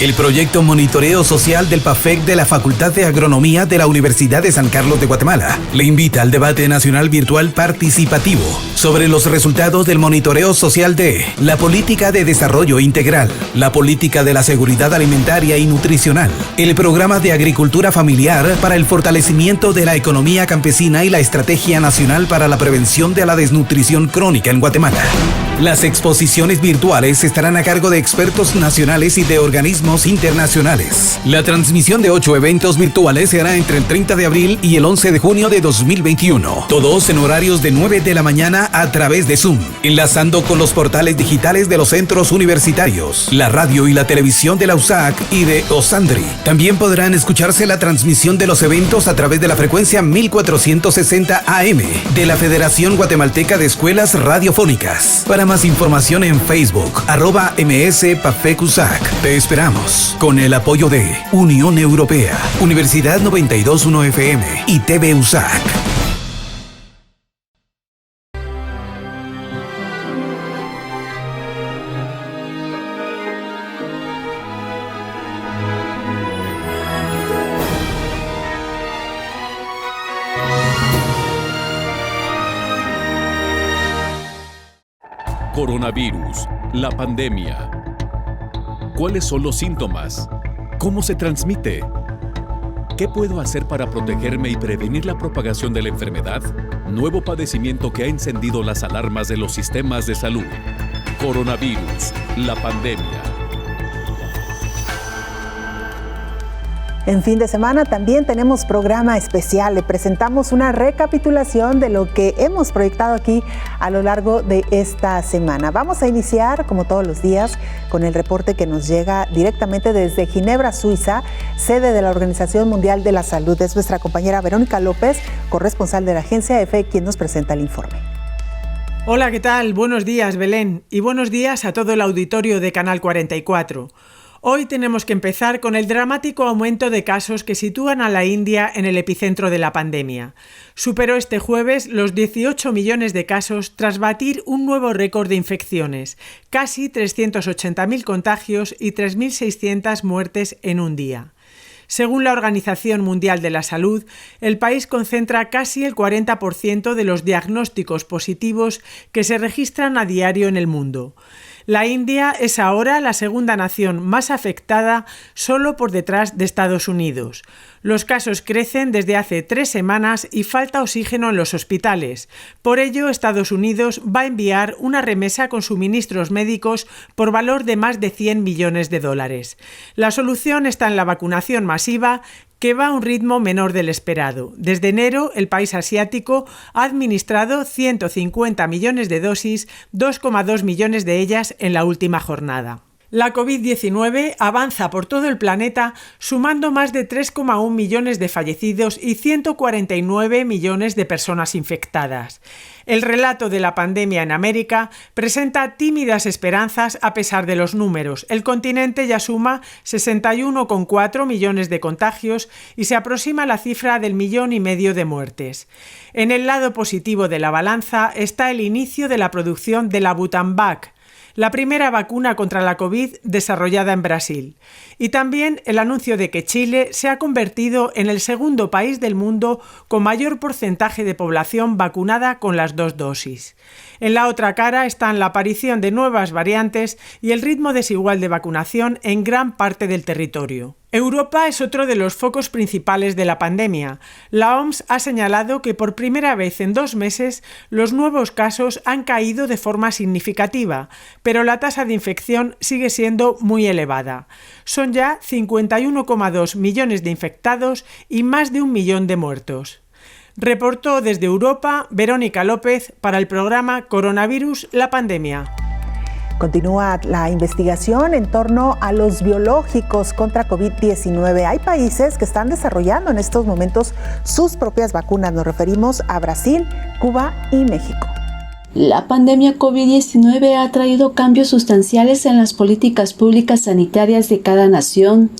El proyecto Monitoreo Social del PAFEC de la Facultad de Agronomía de la Universidad de San Carlos de Guatemala le invita al debate nacional virtual participativo sobre los resultados del monitoreo social de la política de desarrollo integral, la política de la seguridad alimentaria y nutricional, el programa de agricultura familiar para el fortalecimiento de la economía campesina y la estrategia nacional para la prevención de la desnutrición crónica en Guatemala. Las exposiciones virtuales estarán a cargo de expertos nacionales y de organismos internacionales. La transmisión de 8 eventos virtuales se hará entre el 30 de abril y el 11 de junio de 2021. Todos en horarios de 9 de la mañana a través de Zoom, enlazando con los portales digitales de los centros universitarios, la radio y la televisión de la USAC y de OSANDRI. También podrán escucharse la transmisión de los eventos a través de la frecuencia 1460 AM de la Federación Guatemalteca de Escuelas Radiofónicas. Para más información en Facebook, @MSPAFECUSAC. Te esperamos con el apoyo de Unión Europea, Universidad 921 FM y TV USAC. Coronavirus, la pandemia. ¿Cuáles son los síntomas? ¿Cómo se transmite? ¿Qué puedo hacer para protegerme y prevenir la propagación de la enfermedad? Nuevo padecimiento que ha encendido las alarmas de los sistemas de salud. Coronavirus, la pandemia. En fin de semana también tenemos programa especial. Le presentamos una recapitulación de lo que hemos proyectado aquí a lo largo de esta semana. Vamos a iniciar, como todos los días, con el reporte que nos llega directamente desde Ginebra, Suiza, sede de la Organización Mundial de la Salud. Es nuestra compañera Verónica López, corresponsal de la agencia EFE, quien nos presenta el informe. Hola, ¿qué tal? Buenos días, Belén, y buenos días a todo el auditorio de Canal 44. Hoy tenemos que empezar con el dramático aumento de casos que sitúan a la India en el epicentro de la pandemia. Superó este jueves los 18 millones de casos tras batir un nuevo récord de infecciones, casi 380.000 contagios y 3.600 muertes en un día. Según la Organización Mundial de la Salud, el país concentra casi el 40% de los diagnósticos positivos que se registran a diario en el mundo. La India es ahora la segunda nación más afectada, solo por detrás de Estados Unidos. Los casos crecen desde hace 3 semanas y falta oxígeno en los hospitales. Por ello, Estados Unidos va a enviar una remesa con suministros médicos por valor de más de $100 millones. La solución está en la vacunación masiva, que va a un ritmo menor del esperado. Desde enero, el país asiático ha administrado 150 millones de dosis, 2,2 millones de ellas en la última jornada. La COVID-19 avanza por todo el planeta, sumando más de 3,1 millones de fallecidos y 149 millones de personas infectadas. El relato de la pandemia en América presenta tímidas esperanzas a pesar de los números. El continente ya suma 61,4 millones de contagios y se aproxima a la cifra del 1,5 millones de muertes. En el lado positivo de la balanza está el inicio de la producción de la Butanvac, la primera vacuna contra la COVID desarrollada en Brasil. Y también el anuncio de que Chile se ha convertido en el segundo país del mundo con mayor porcentaje de población vacunada con las 2 dosis. En la otra cara están la aparición de nuevas variantes y el ritmo desigual de vacunación en gran parte del territorio. Europa es otro de los focos principales de la pandemia. La OMS ha señalado que por primera vez en 2 meses los nuevos casos han caído de forma significativa, pero la tasa de infección sigue siendo muy elevada. Son ya 51,2 millones de infectados y más de 1 millón de muertos. Reportó desde Europa Verónica López para el programa Coronavirus, la pandemia. Continúa la investigación en torno a los biológicos contra COVID-19. Hay países que están desarrollando en estos momentos sus propias vacunas. Nos referimos a Brasil, Cuba y México. La pandemia COVID-19 ha traído cambios sustanciales en las políticas públicas sanitarias de cada nación.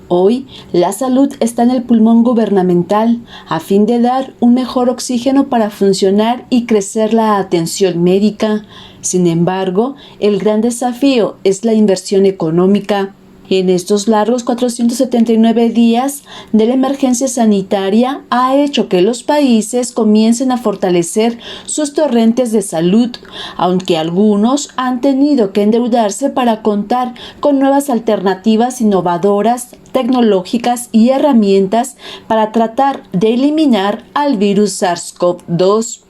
Hoy, la salud está en el pulmón gubernamental a fin de dar un mejor oxígeno para funcionar y crecer la atención médica. Sin embargo, el gran desafío es la inversión económica. En estos largos 479 días de la emergencia sanitaria ha hecho que los países comiencen a fortalecer sus torrentes de salud, aunque algunos han tenido que endeudarse para contar con nuevas alternativas innovadoras, tecnológicas y herramientas para tratar de eliminar al virus SARS-CoV-2.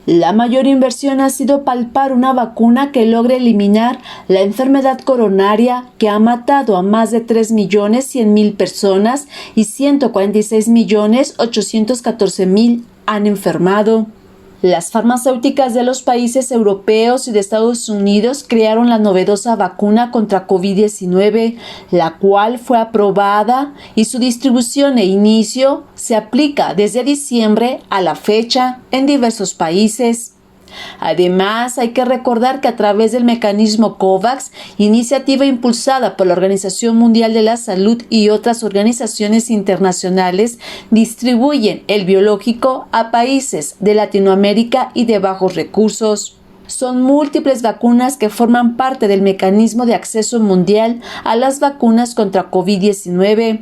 La mayor inversión ha sido palpar una vacuna que logre eliminar la enfermedad coronaria que ha matado a más de 3.100.000 personas y 146.814.000 han enfermado. Las farmacéuticas de los países europeos y de Estados Unidos crearon la novedosa vacuna contra COVID-19, la cual fue aprobada y su distribución e inicio se aplica desde diciembre a la fecha en diversos países. Además, hay que recordar que a través del mecanismo COVAX, iniciativa impulsada por la Organización Mundial de la Salud y otras organizaciones internacionales, distribuyen el biológico a países de Latinoamérica y de bajos recursos. Son múltiples vacunas que forman parte del mecanismo de acceso mundial a las vacunas contra COVID-19.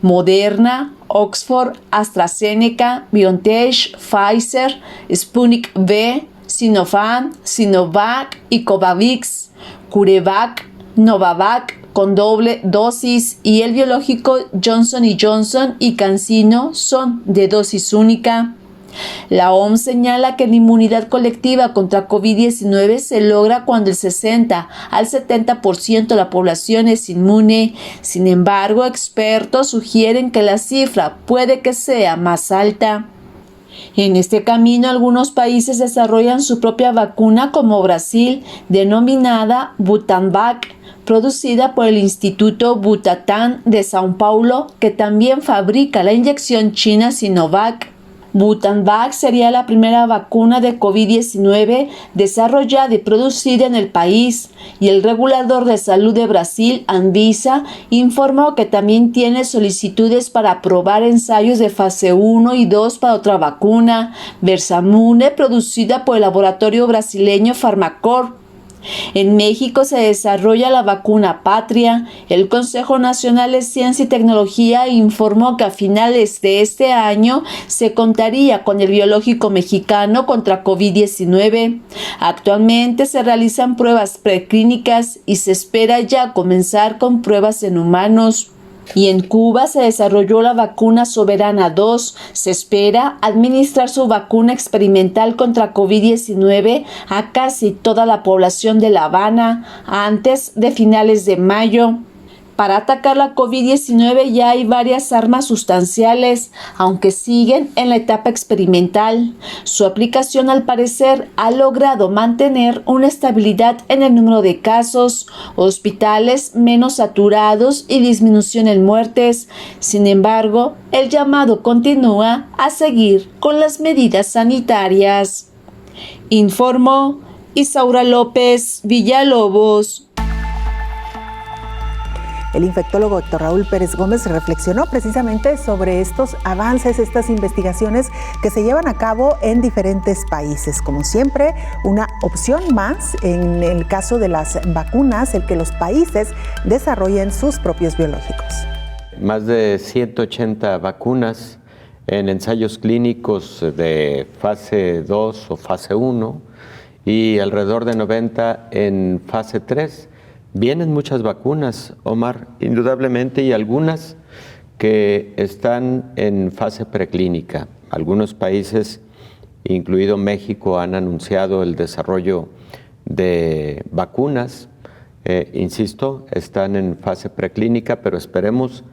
Moderna, Oxford, AstraZeneca, BioNTech, Pfizer, Sputnik V, Sinopharm, Sinovac y Covaxin, CureVac, Novavax con doble dosis y el biológico Johnson & Johnson y CanSino son de dosis única. La OMS señala que la inmunidad colectiva contra COVID-19 se logra cuando el 60 al 70% de la población es inmune. Sin embargo, expertos sugieren que la cifra puede que sea más alta. En este camino, algunos países desarrollan su propia vacuna, como Brasil, denominada Butanvac, producida por el Instituto Butantan de São Paulo, que también fabrica la inyección china Sinovac. Butanvac sería la primera vacuna de COVID-19 desarrollada y producida en el país, y el regulador de salud de Brasil, Anvisa, informó que también tiene solicitudes para aprobar ensayos de fase 1 y 2 para otra vacuna, Versamune, producida por el laboratorio brasileño Farmacor. En México se desarrolla la vacuna Patria. El Consejo Nacional de Ciencia y Tecnología informó que a finales de este año se contaría con el biológico mexicano contra COVID-19. Actualmente se realizan pruebas preclínicas y se espera ya comenzar con pruebas en humanos. Y en Cuba se desarrolló la vacuna Soberana 2. Se espera administrar su vacuna experimental contra COVID-19 a casi toda la población de La Habana antes de finales de mayo. Para atacar la COVID-19 ya hay varias armas sustanciales, aunque siguen en la etapa experimental. Su aplicación, al parecer, ha logrado mantener una estabilidad en el número de casos, hospitales menos saturados y disminución en muertes. Sin embargo, el llamado continúa a seguir con las medidas sanitarias. Informó Isaura López Villalobos. El infectólogo Dr. Raúl Pérez Gómez reflexionó precisamente sobre estos avances, estas investigaciones que se llevan a cabo en diferentes países. Como siempre, una opción más en el caso de las vacunas, el que los países desarrollen sus propios biológicos. Más de 180 vacunas en ensayos clínicos de fase 2 o fase 1 y alrededor de 90 en fase 3. Vienen muchas vacunas, Omar, indudablemente, y algunas que están en fase preclínica. Algunos países, incluido México, han anunciado el desarrollo de vacunas. Insisto, están en fase preclínica, pero esperemos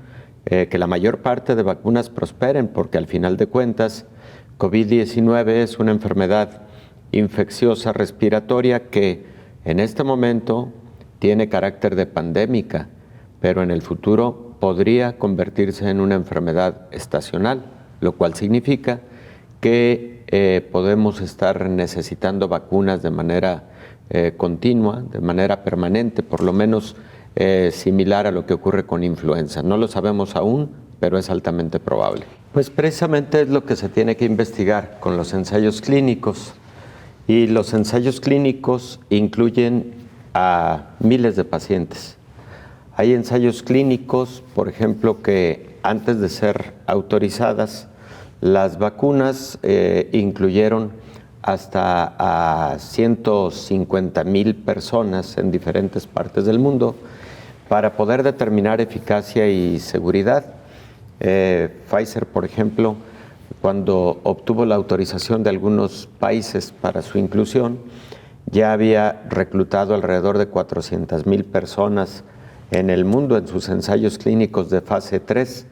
que la mayor parte de vacunas prosperen, porque al final de cuentas, COVID-19 es una enfermedad infecciosa respiratoria que en este momento tiene carácter de pandémica, pero en el futuro podría convertirse en una enfermedad estacional, lo cual significa que podemos estar necesitando vacunas de manera continua, de manera permanente, por lo menos similar a lo que ocurre con influenza. No lo sabemos aún, pero es altamente probable. Pues precisamente es lo que se tiene que investigar con los ensayos clínicos, y los ensayos clínicos incluyen a miles de pacientes. Hay ensayos clínicos, por ejemplo, que antes de ser autorizadas, las vacunas incluyeron hasta a 150,000 personas en diferentes partes del mundo para poder determinar eficacia y seguridad. Pfizer, por ejemplo, cuando obtuvo la autorización de algunos países para su inclusión, ya había reclutado alrededor de 400,000 personas en el mundo en sus ensayos clínicos de fase 3,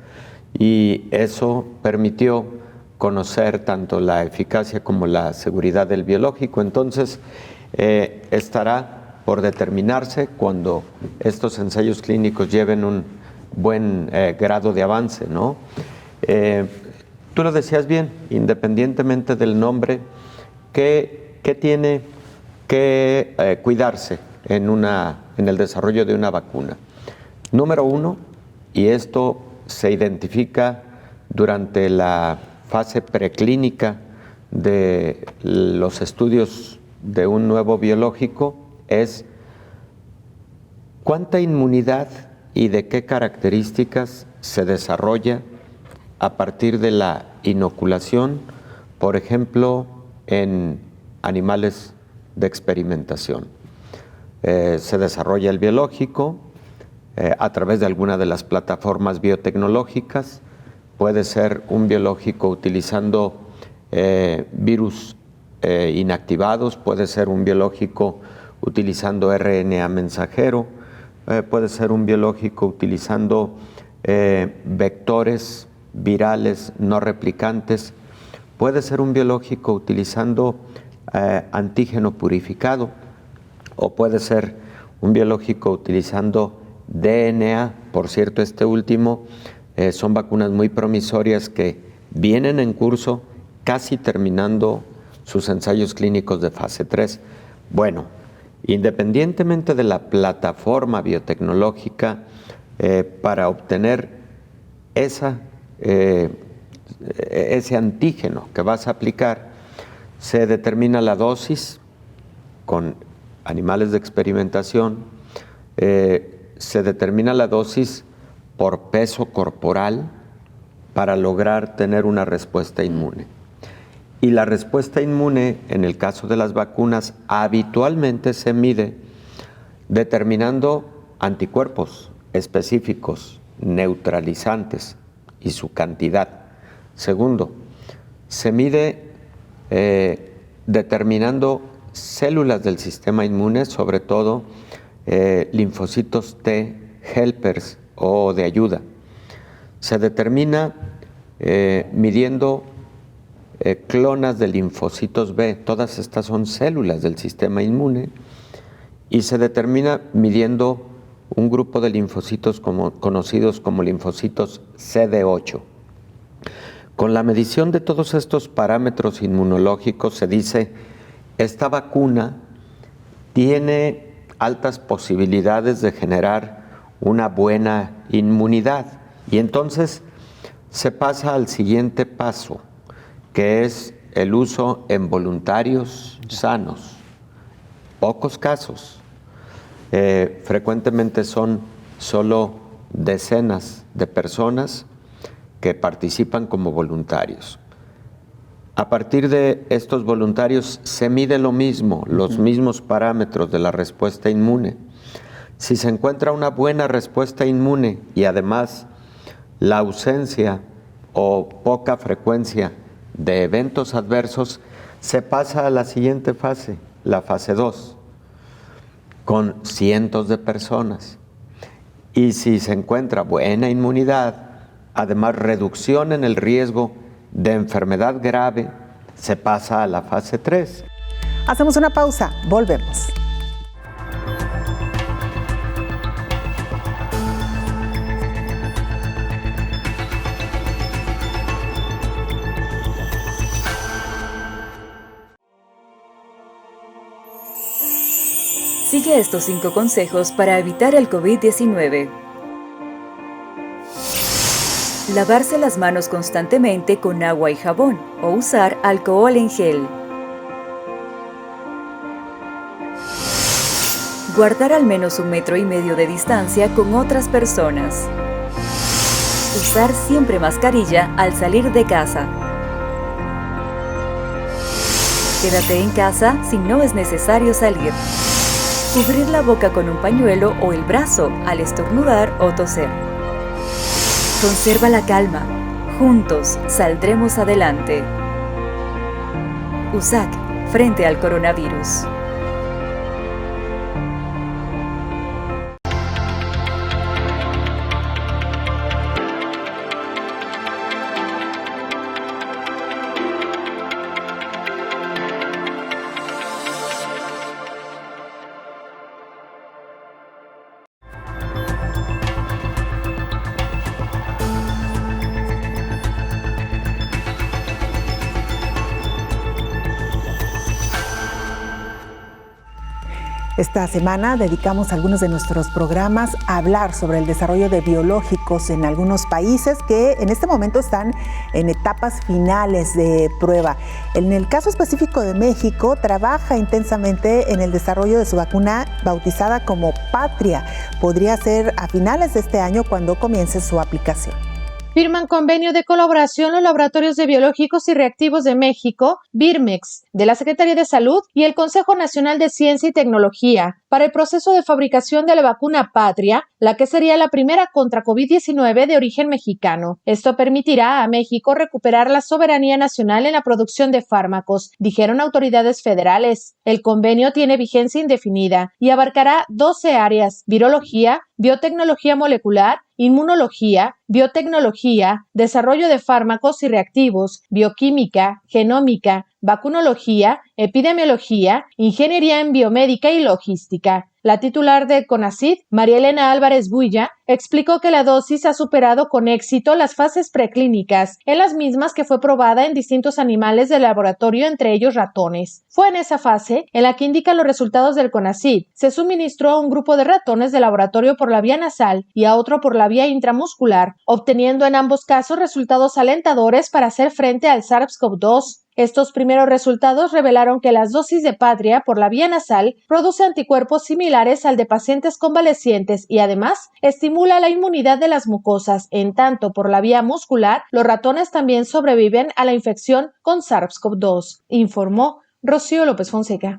y eso permitió conocer tanto la eficacia como la seguridad del biológico. Entonces, estará por determinarse cuando estos ensayos clínicos lleven un buen grado de avance, ¿no? Tú lo decías bien, independientemente del nombre, ¿qué tiene que cuidarse en el desarrollo de una vacuna? Número uno, y esto se identifica durante la fase preclínica de los estudios de un nuevo biológico, es cuánta inmunidad y de qué características se desarrolla a partir de la inoculación, por ejemplo, en animales de experimentación. Se desarrolla el biológico a través de alguna de las plataformas biotecnológicas. Puede ser un biológico utilizando virus inactivados, puede ser un biológico utilizando RNA mensajero, puede ser un biológico utilizando vectores virales no replicantes, puede ser un biológico utilizando antígeno purificado, o puede ser un biológico utilizando DNA. Por cierto, este último son vacunas muy promisorias que vienen en curso, casi terminando sus ensayos clínicos de fase 3. Bueno, independientemente de la plataforma biotecnológica, para obtener ese antígeno que vas a aplicar, se determina la dosis con animales de experimentación, se determina la dosis por peso corporal para lograr tener una respuesta inmune. Y la respuesta inmune, en el caso de las vacunas, habitualmente se mide determinando anticuerpos específicos, neutralizantes y su cantidad. Segundo, se mide determinando células del sistema inmune, sobre todo linfocitos T helpers o de ayuda. Se determina midiendo clonas de linfocitos B, todas estas son células del sistema inmune, y se determina midiendo un grupo de linfocitos conocidos como linfocitos CD8. Con la medición de todos estos parámetros inmunológicos se dice, esta vacuna tiene altas posibilidades de generar una buena inmunidad, y entonces se pasa al siguiente paso, que es el uso en voluntarios sanos. Pocos casos, frecuentemente son solo decenas de personas que participan como voluntarios. A partir de estos voluntarios se mide lo mismo, los mismos parámetros de la respuesta inmune. Si se encuentra una buena respuesta inmune y además la ausencia o poca frecuencia de eventos adversos, se pasa a la siguiente fase, la fase 2, con cientos de personas. Y si se encuentra buena inmunidad, además reducción en el riesgo de enfermedad grave, se pasa a la fase 3. Hacemos una pausa, volvemos. Sigue estos 5 consejos para evitar el COVID-19. Lavarse las manos constantemente con agua y jabón o usar alcohol en gel. Guardar al menos 1,5 metros de distancia con otras personas. Usar siempre mascarilla al salir de casa. Quédate en casa si no es necesario salir. Cubrir la boca con un pañuelo o el brazo al estornudar o toser. Conserva la calma. Juntos saldremos adelante. USAC, frente al coronavirus. Esta semana dedicamos algunos de nuestros programas a hablar sobre el desarrollo de biológicos en algunos países que en este momento están en etapas finales de prueba. En el caso específico de México, trabaja intensamente en el desarrollo de su vacuna bautizada como Patria. Podría ser a finales de este año cuando comience su aplicación. Firman convenio de colaboración los laboratorios de biológicos y reactivos de México, Birmex, de la Secretaría de Salud y el Consejo Nacional de Ciencia y Tecnología para el proceso de fabricación de la vacuna Patria, la que sería la primera contra COVID-19 de origen mexicano. Esto permitirá a México recuperar la soberanía nacional en la producción de fármacos, dijeron autoridades federales. El convenio tiene vigencia indefinida y abarcará 12 áreas: virología, biotecnología molecular, inmunología, biotecnología, desarrollo de fármacos y reactivos, bioquímica, genómica, vacunología, epidemiología, ingeniería en biomédica y logística. La titular de CONACYT, María Elena Álvarez Builla, explicó que la dosis ha superado con éxito las fases preclínicas, en las mismas que fue probada en distintos animales del laboratorio, entre ellos ratones. Fue en esa fase, en la que indican los resultados del CONACYT, se suministró a un grupo de ratones de laboratorio por la vía nasal y a otro por la vía intramuscular, obteniendo en ambos casos resultados alentadores para hacer frente al SARS-CoV-2. Estos primeros resultados revelaron que las dosis de Patria por la vía nasal produce anticuerpos similares al de pacientes convalecientes y además estimula la inmunidad de las mucosas. En tanto, por la vía muscular, los ratones también sobreviven a la infección con SARS-CoV-2, informó Rocío López Fonseca.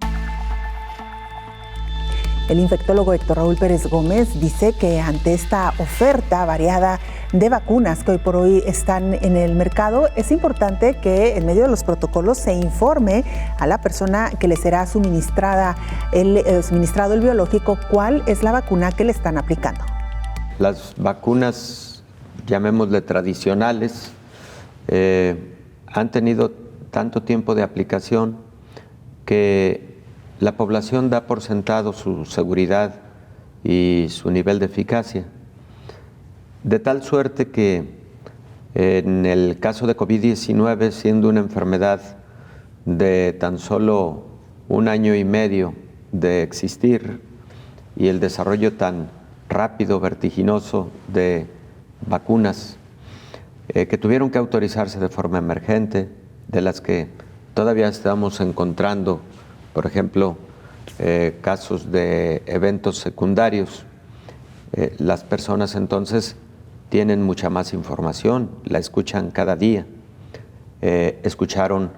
El infectólogo Héctor Raúl Pérez Gómez dice que ante esta oferta variada de vacunas que hoy por hoy están en el mercado, es importante que en medio de los protocolos se informe a la persona que le será suministrado el biológico cuál es la vacuna que le están aplicando. Las vacunas, llamémosle tradicionales, han tenido tanto tiempo de aplicación que la población da por sentado su seguridad y su nivel de eficacia. De tal suerte que en el caso de COVID-19, siendo una enfermedad de tan solo 1 año y medio de existir y el desarrollo tan rápido, vertiginoso de vacunas que tuvieron que autorizarse de forma emergente, de las que todavía estamos encontrando, por ejemplo, casos de eventos secundarios, las personas entonces tienen mucha más información, la escuchan cada día. Escucharon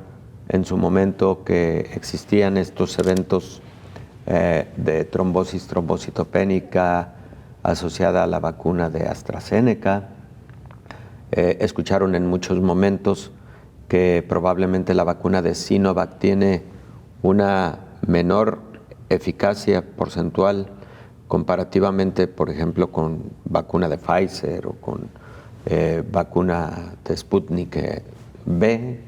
en su momento que existían estos eventos de trombosis trombocitopénica asociada a la vacuna de AstraZeneca. Escucharon en muchos momentos que probablemente la vacuna de Sinovac tiene una menor eficacia porcentual comparativamente, por ejemplo, con vacuna de Pfizer o con vacuna de Sputnik V,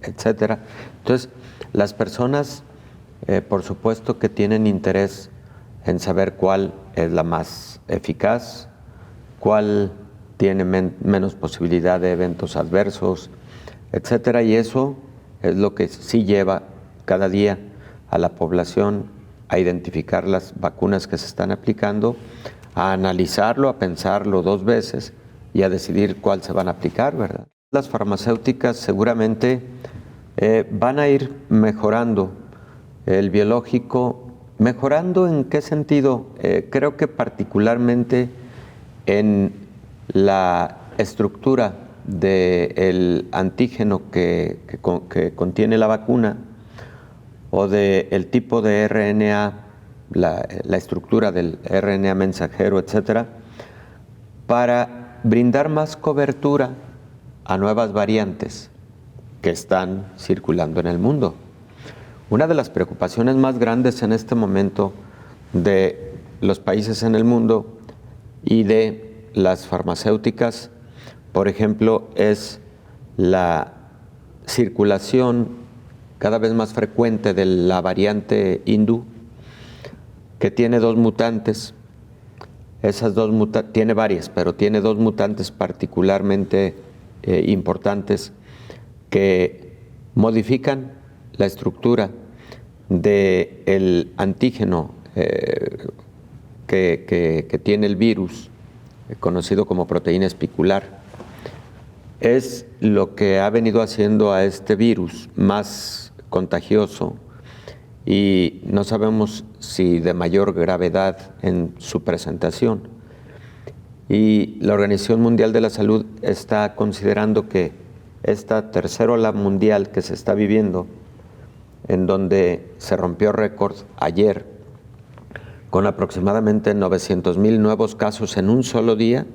etcétera. Entonces, las personas, por supuesto que tienen interés en saber cuál es la más eficaz, cuál tiene menos posibilidad de eventos adversos, etcétera, y eso es lo que sí lleva cada día a la población a identificar las vacunas que se están aplicando, a analizarlo, a pensarlo 2 veces y a decidir cuál se van a aplicar, ¿verdad? Las farmacéuticas seguramente van a ir mejorando el biológico ¿Mejorando en qué sentido? Creo que particularmente en la estructura del antígeno que contiene la vacuna o del tipo de RNA, la estructura del RNA mensajero, etcétera, para brindar más cobertura a nuevas variantes que están circulando en el mundo. Una de las preocupaciones más grandes en este momento de los países en el mundo y de las farmacéuticas, por ejemplo, es la circulación cada vez más frecuente de la variante hindú, que tiene dos mutantes. Esas dos tiene varias, pero tiene dos mutantes particularmente importantes que modifican la estructura del antígeno que tiene el virus, conocido como proteína espicular. Es lo que ha venido haciendo a este virus más contagioso y no sabemos si de mayor gravedad en su presentación. Y la Organización Mundial de la Salud está considerando que esta tercera ola mundial que se está viviendo, en donde se rompió récord ayer con aproximadamente 900,000 nuevos casos en un solo día,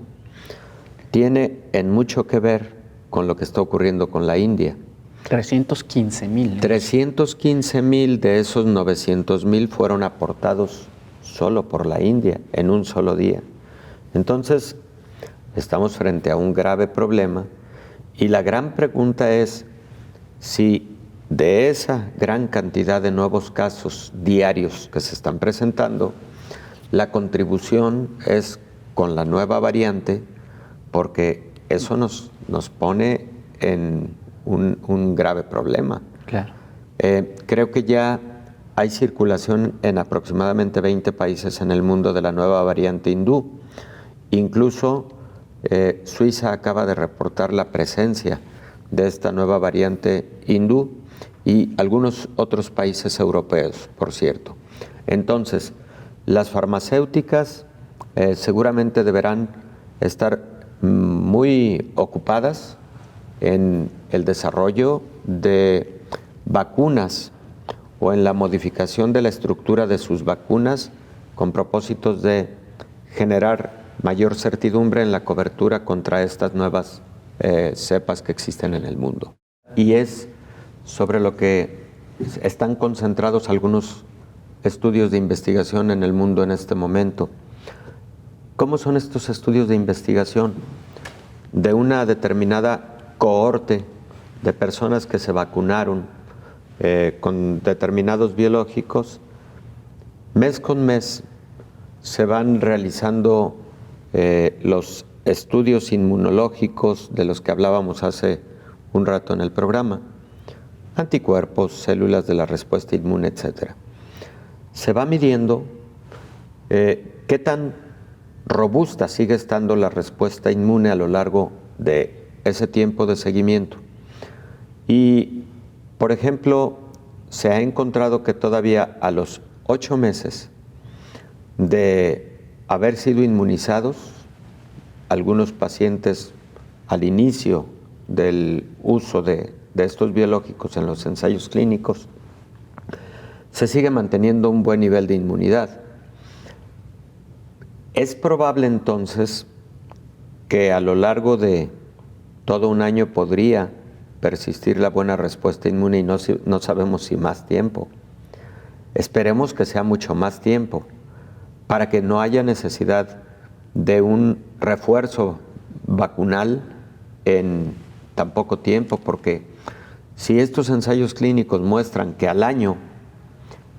tiene en mucho que ver con lo que está ocurriendo con la India. 315,000. 315,000 de esos 900,000 fueron aportados solo por la India en un solo día. Entonces, estamos frente a un grave problema y la gran pregunta es si de esa gran cantidad de nuevos casos diarios que se están presentando, la contribución es con la nueva variante, porque eso nos pone en un grave problema. Claro. Creo que ya hay circulación en aproximadamente 20 países en el mundo de la nueva variante hindú. Incluso Suiza acaba de reportar la presencia de esta nueva variante hindú y algunos otros países europeos, por cierto. Entonces, las farmacéuticas seguramente deberán estar muy ocupadas en el desarrollo de vacunas o en la modificación de la estructura de sus vacunas con propósitos de generar mayor certidumbre en la cobertura contra estas nuevas cepas que existen en el mundo. Y es sobre lo que están concentrados algunos estudios de investigación en el mundo en este momento. ¿Cómo son estos estudios de investigación? De una determinada cohorte de personas que se vacunaron con determinados biológicos, mes con mes se van realizando los estudios inmunológicos de los que hablábamos hace un rato en el programa, anticuerpos, células de la respuesta inmune, etc. Se va midiendo qué tan robusta sigue estando la respuesta inmune a lo largo de ese tiempo de seguimiento. Y, por ejemplo, se ha encontrado que todavía a los 8 meses de haber sido inmunizados, algunos pacientes al inicio del uso de estos biológicos en los ensayos clínicos, se sigue manteniendo un buen nivel de inmunidad. Es probable entonces que a lo largo de todo un año podría persistir la buena respuesta inmune y no sabemos si más tiempo. Esperemos que sea mucho más tiempo para que no haya necesidad de un refuerzo vacunal en tan poco tiempo, porque si estos ensayos clínicos muestran que al año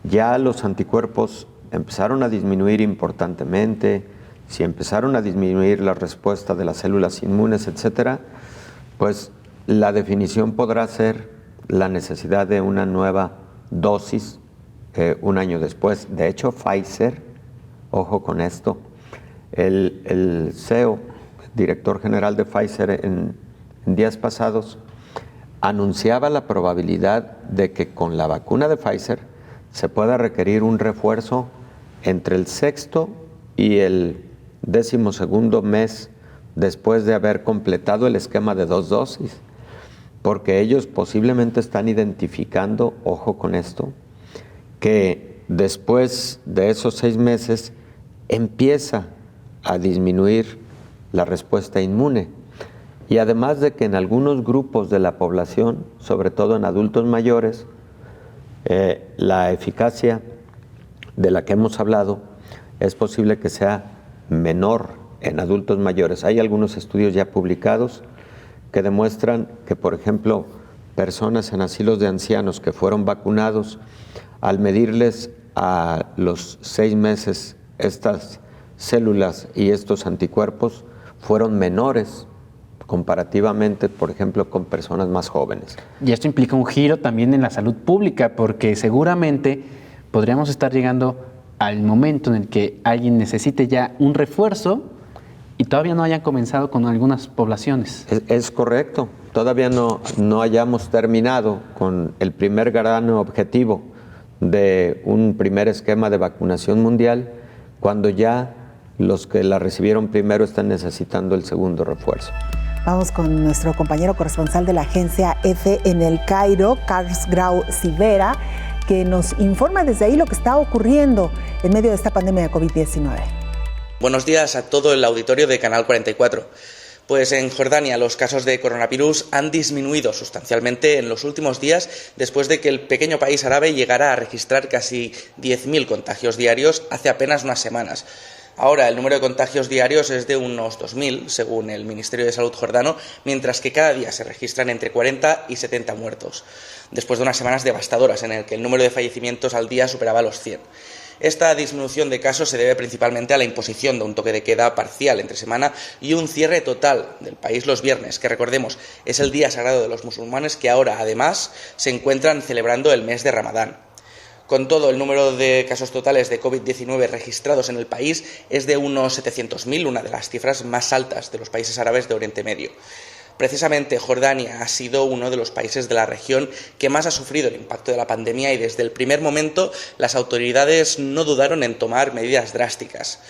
ya los anticuerpos empezaron a disminuir importantemente, si empezaron a disminuir la respuesta de las células inmunes, etcétera, pues la definición podrá ser la necesidad de una nueva dosis un año después. De hecho, Pfizer, ojo con esto, el CEO, director general de Pfizer, en días pasados, anunciaba la probabilidad de que con la vacuna de Pfizer se pueda requerir un refuerzo entre el 6º y el 12º mes después de haber completado el esquema de 2 dosis, porque ellos posiblemente están identificando, ojo con esto, que después de esos 6 meses empieza a disminuir la respuesta inmune. Y además de que en algunos grupos de la población, sobre todo en adultos mayores, la eficacia de la que hemos hablado es posible que sea menor en adultos mayores. Hay algunos estudios ya publicados que demuestran que, por ejemplo, personas en asilos de ancianos que fueron vacunados, al medirles a los 6 meses estas células y estos anticuerpos, fueron menores comparativamente, por ejemplo, con personas más jóvenes. Y esto implica un giro también en la salud pública, porque seguramente podríamos estar llegando al momento en el que alguien necesite ya un refuerzo y todavía no hayan comenzado con algunas poblaciones. Es correcto. Todavía no hayamos terminado con el primer gran objetivo de un primer esquema de vacunación mundial, cuando ya los que la recibieron primero están necesitando el segundo refuerzo. Vamos con nuestro compañero corresponsal de la agencia EFE en el Cairo, Carlos Grau Civera, que nos informa desde ahí lo que está ocurriendo en medio de esta pandemia de COVID-19. Buenos días a todo el auditorio de Canal 44. Pues en Jordania los casos de coronavirus han disminuido sustancialmente en los últimos días después de que el pequeño país árabe llegara a registrar casi 10.000 contagios diarios hace apenas unas semanas. Ahora el número de contagios diarios es de unos 2.000, según el Ministerio de Salud jordano, mientras que cada día se registran entre 40 y 70 muertos, después de unas semanas devastadoras en el que el número de fallecimientos al día superaba los 100. Esta disminución de casos se debe principalmente a la imposición de un toque de queda parcial entre semana y un cierre total del país los viernes, que recordemos es el día sagrado de los musulmanes, que ahora además se encuentran celebrando el mes de Ramadán. Con todo, el número de casos totales de COVID-19 registrados en el país es de unos 700.000, una de las cifras más altas de los países árabes de Oriente Medio. Precisamente Jordania ha sido uno de los países de la región que más ha sufrido el impacto de la pandemia y desde el primer momento las autoridades no dudaron en tomar medidas drásticas.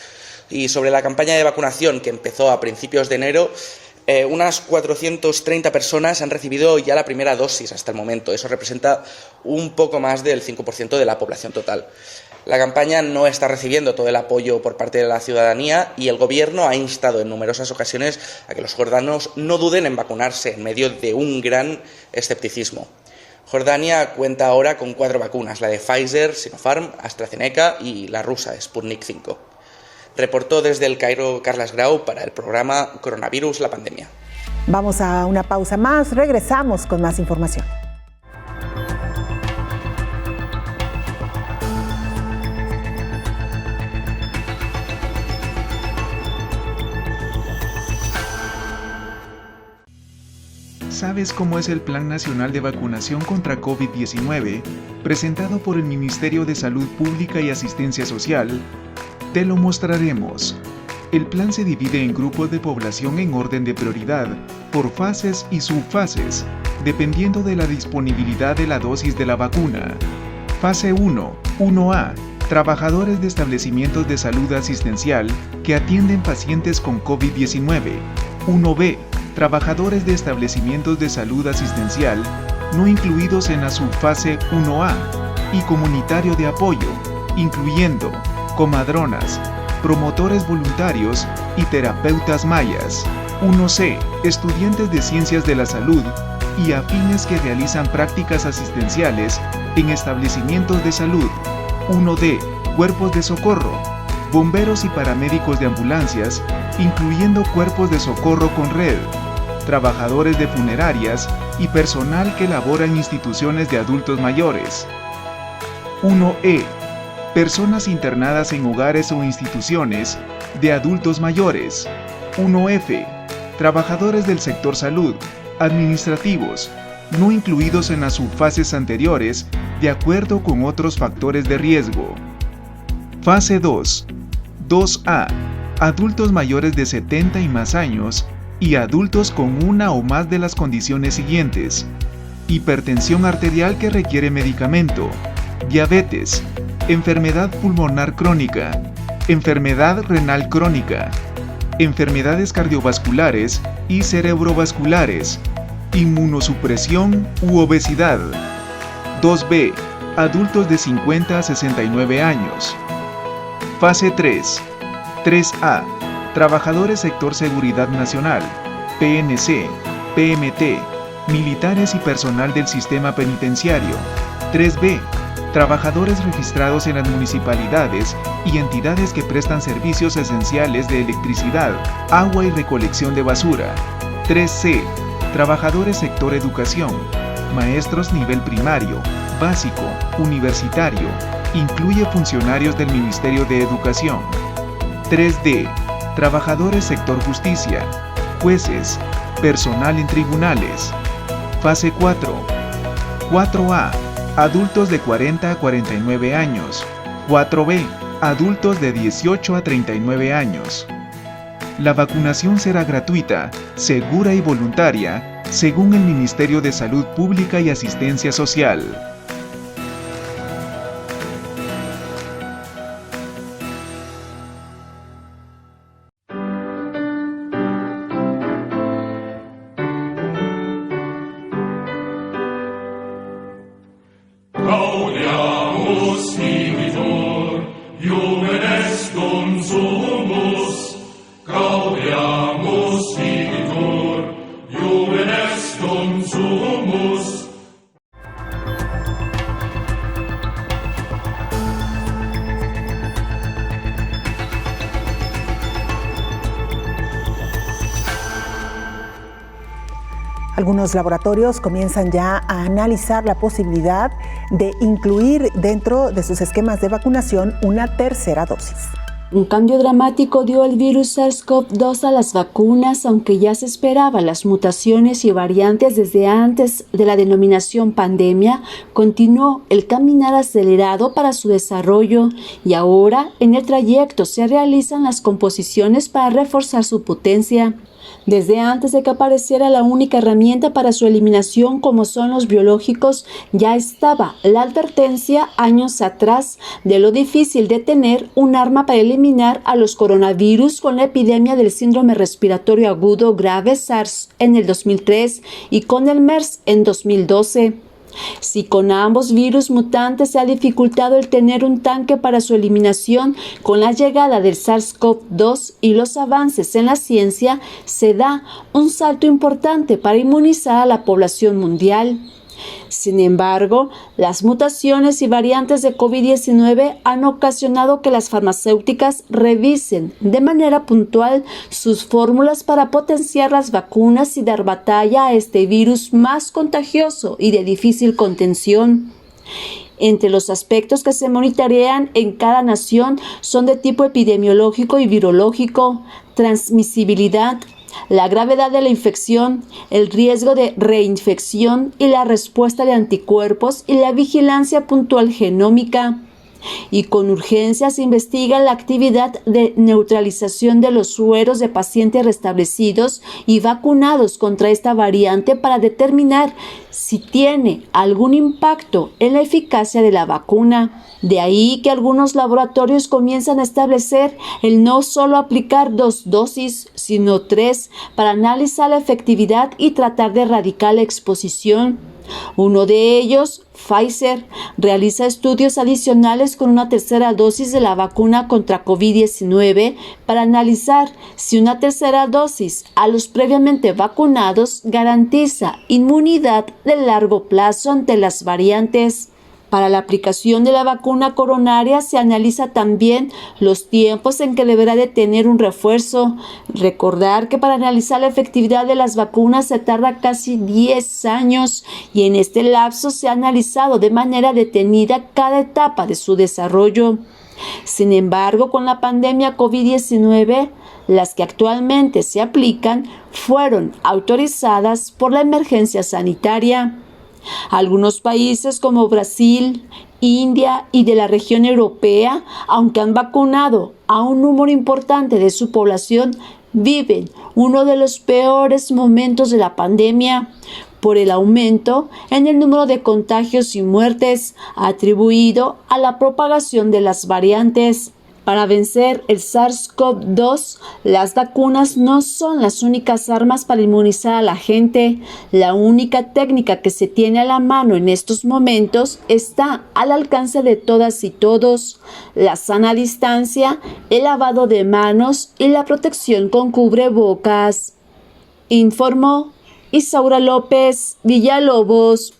Y sobre la campaña de vacunación que empezó a principios de enero, unas 430 personas han recibido ya la primera dosis hasta el momento. Eso representa un poco más del 5% de la población total. La campaña no está recibiendo todo el apoyo por parte de la ciudadanía y el gobierno ha instado en numerosas ocasiones a que los jordanos no duden en vacunarse en medio de un gran escepticismo. Jordania cuenta ahora con 4 vacunas, la de Pfizer, Sinopharm, AstraZeneca y la rusa Sputnik 5. Reportó desde el Cairo Carlos Grau para el programa Coronavirus, la pandemia. Vamos a una pausa más, regresamos con más información. ¿Sabes cómo es el Plan Nacional de Vacunación contra COVID-19 presentado por el Ministerio de Salud Pública y Asistencia Social? Te lo mostraremos. El plan se divide en grupos de población en orden de prioridad, por fases y subfases, dependiendo de la disponibilidad de la dosis de la vacuna. Fase 1, 1A, trabajadores de establecimientos de salud asistencial que atienden pacientes con COVID-19. 1B, trabajadores de establecimientos de salud asistencial no incluidos en la subfase 1A y comunitario de apoyo, incluyendo comadronas, promotores voluntarios y terapeutas mayas. 1C, estudiantes de ciencias de la salud y afines que realizan prácticas asistenciales en establecimientos de salud. 1D, cuerpos de socorro, bomberos y paramédicos de ambulancias, incluyendo cuerpos de socorro con red, trabajadores de funerarias y personal que labora en instituciones de adultos mayores. 1E, personas internadas en hogares o instituciones de adultos mayores. 1F, trabajadores del sector salud, administrativos, no incluidos en las subfases anteriores de acuerdo con otros factores de riesgo. Fase 2. 2A, adultos mayores de 70 y más años y adultos con una o más de las condiciones siguientes: hipertensión arterial que requiere medicamento, diabetes, enfermedad pulmonar crónica, enfermedad renal crónica, enfermedades cardiovasculares y cerebrovasculares, inmunosupresión u obesidad. 2B. Adultos de 50 a 69 años. Fase 3. 3A. Trabajadores sector Seguridad Nacional, PNC, PMT, militares y personal del sistema penitenciario. 3B. Trabajadores registrados en las municipalidades y entidades que prestan servicios esenciales de electricidad, agua y recolección de basura. 3C. Trabajadores sector educación, maestros nivel primario, básico, universitario, incluye funcionarios del Ministerio de Educación. 3D. Trabajadores sector justicia, jueces, personal en tribunales. Fase 4. 4A. Adultos de 40 a 49 años. 4B. Adultos de 18 a 39 años. La vacunación será gratuita, segura y voluntaria, según el Ministerio de Salud Pública y Asistencia Social. Algunos laboratorios comienzan ya a analizar la posibilidad de incluir dentro de sus esquemas de vacunación una tercera dosis. Un cambio dramático dio el virus SARS-CoV-2 a las vacunas, aunque ya se esperaban las mutaciones y variantes desde antes de la denominación pandemia, continuó el caminar acelerado para su desarrollo y ahora en el trayecto se realizan las composiciones para reforzar su potencia. Desde antes de que apareciera la única herramienta para su eliminación como son los biológicos, ya estaba la advertencia años atrás de lo difícil de tener un arma para eliminar a los coronavirus con la epidemia del síndrome respiratorio agudo grave SARS en el 2003 y con el MERS en 2012. Si con ambos virus mutantes se ha dificultado el tener un tanque para su eliminación, con la llegada del SARS-CoV-2 y los avances en la ciencia, se da un salto importante para inmunizar a la población mundial. Sin embargo, las mutaciones y variantes de COVID-19 han ocasionado que las farmacéuticas revisen de manera puntual sus fórmulas para potenciar las vacunas y dar batalla a este virus más contagioso y de difícil contención. Entre los aspectos que se monitorean en cada nación son de tipo epidemiológico y virológico, transmisibilidad, la gravedad de la infección, el riesgo de reinfección y la respuesta de anticuerpos y la vigilancia puntual genómica. Y con urgencia se investiga la actividad de neutralización de los sueros de pacientes restablecidos y vacunados contra esta variante para determinar si tiene algún impacto en la eficacia de la vacuna. De ahí que algunos laboratorios comienzan a establecer el no solo aplicar 2 dosis, sino 3 para analizar la efectividad y tratar de erradicar la exposición. Uno de ellos, Pfizer, realiza estudios adicionales con una tercera dosis de la vacuna contra COVID-19 para analizar si una tercera dosis a los previamente vacunados garantiza inmunidad de largo plazo ante las variantes. Para la aplicación de la vacuna coronaria se analiza también los tiempos en que deberá de tener un refuerzo. Recordar que para analizar la efectividad de las vacunas se tarda casi 10 años y en este lapso se ha analizado de manera detenida cada etapa de su desarrollo. Sin embargo, con la pandemia COVID-19, las que actualmente se aplican fueron autorizadas por la emergencia sanitaria. Algunos países como Brasil, India y de la región europea, aunque han vacunado a un número importante de su población, viven uno de los peores momentos de la pandemia, por el aumento en el número de contagios y muertes atribuido a la propagación de las variantes. Para vencer el SARS-CoV-2, las vacunas no son las únicas armas para inmunizar a la gente. La única técnica que se tiene a la mano en estos momentos está al alcance de todas y todos: la sana distancia, el lavado de manos y la protección con cubrebocas. Informó Isaura López Villalobos.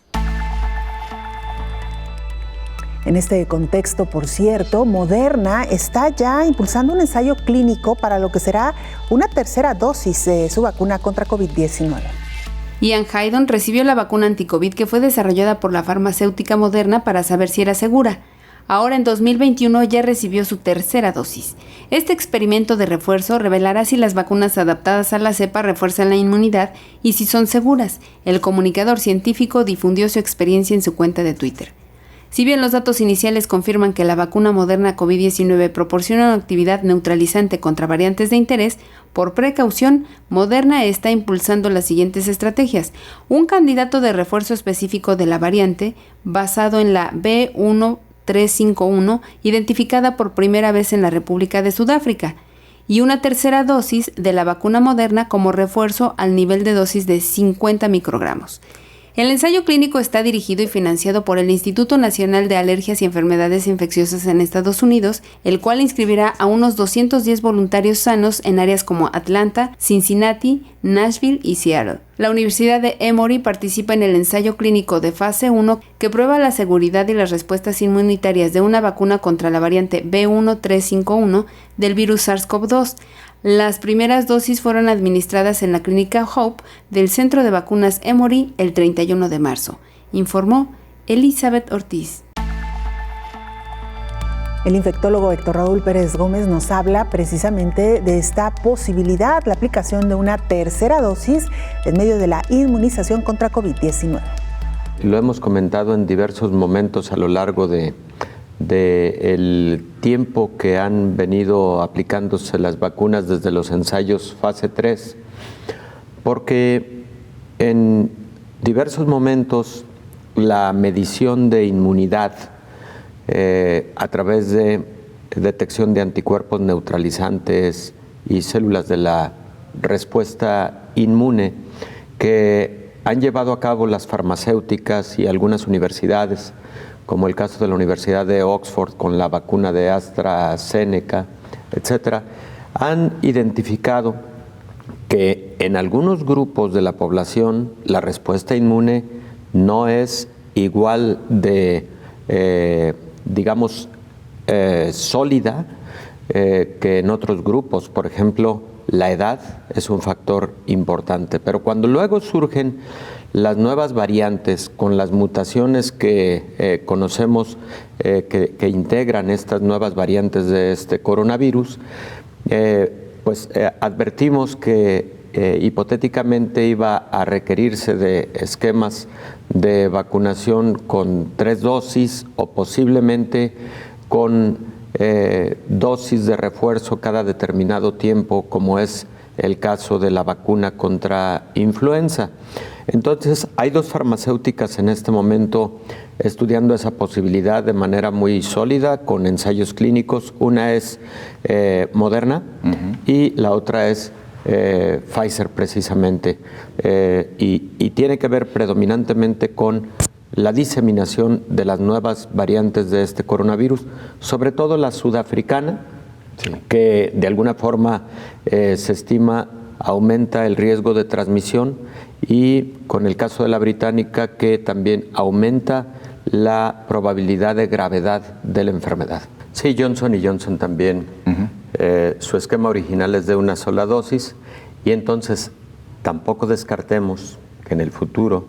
En este contexto, por cierto, Moderna está ya impulsando un ensayo clínico para lo que será una tercera dosis de su vacuna contra COVID-19. Ian Haydon recibió la vacuna anti-COVID que fue desarrollada por la farmacéutica Moderna para saber si era segura. Ahora en 2021 ya recibió su tercera dosis. Este experimento de refuerzo revelará si las vacunas adaptadas a la cepa refuerzan la inmunidad y si son seguras. El comunicador científico difundió su experiencia en su cuenta de Twitter. Si bien los datos iniciales confirman que la vacuna Moderna COVID-19 proporciona una actividad neutralizante contra variantes de interés, por precaución, Moderna está impulsando las siguientes estrategias. Un candidato de refuerzo específico de la variante, basado en la B1351, identificada por primera vez en la República de Sudáfrica, y una tercera dosis de la vacuna Moderna como refuerzo al nivel de dosis de 50 microgramos. El ensayo clínico está dirigido y financiado por el Instituto Nacional de Alergias y Enfermedades Infecciosas en Estados Unidos, el cual inscribirá a unos 210 voluntarios sanos en áreas como Atlanta, Cincinnati, Nashville y Seattle. La Universidad de Emory participa en el ensayo clínico de fase 1 que prueba la seguridad y las respuestas inmunitarias de una vacuna contra la variante B1351 del virus SARS-CoV-2. Las primeras dosis fueron administradas en la clínica Hope del Centro de Vacunas Emory el 31 de marzo, informó Elizabeth Ortiz. El infectólogo Héctor Raúl Pérez Gómez nos habla precisamente de esta posibilidad, la aplicación de una tercera dosis en medio de la inmunización contra COVID-19. Lo hemos comentado en diversos momentos a lo largo del tiempo que han venido aplicándose las vacunas desde los ensayos fase 3, porque en diversos momentos la medición de inmunidad a través de detección de anticuerpos neutralizantes y células de la respuesta inmune que han llevado a cabo las farmacéuticas y algunas universidades, como el caso de la Universidad de Oxford con la vacuna de AstraZeneca, etcétera, han identificado que en algunos grupos de la población la respuesta inmune no es igual de, sólida que en otros grupos. Por ejemplo, la edad es un factor importante, pero cuando luego surgen las nuevas variantes con las mutaciones que conocemos que integran estas nuevas variantes de este coronavirus, advertimos que hipotéticamente iba a requerirse de esquemas de vacunación con 3 dosis o posiblemente con dosis de refuerzo cada determinado tiempo, como es el caso de la vacuna contra influenza. Entonces, hay 2 farmacéuticas en este momento estudiando esa posibilidad de manera muy sólida con ensayos clínicos. Una es Moderna y la otra es Pfizer precisamente, y tiene que ver predominantemente con la diseminación de las nuevas variantes de este coronavirus, sobre todo la sudafricana, que de alguna forma se estima aumenta el riesgo de transmisión, y con el caso de la británica, que también aumenta la probabilidad de gravedad de la enfermedad. Sí, Johnson & Johnson también, su esquema original es de una sola dosis, y entonces tampoco descartemos que en el futuro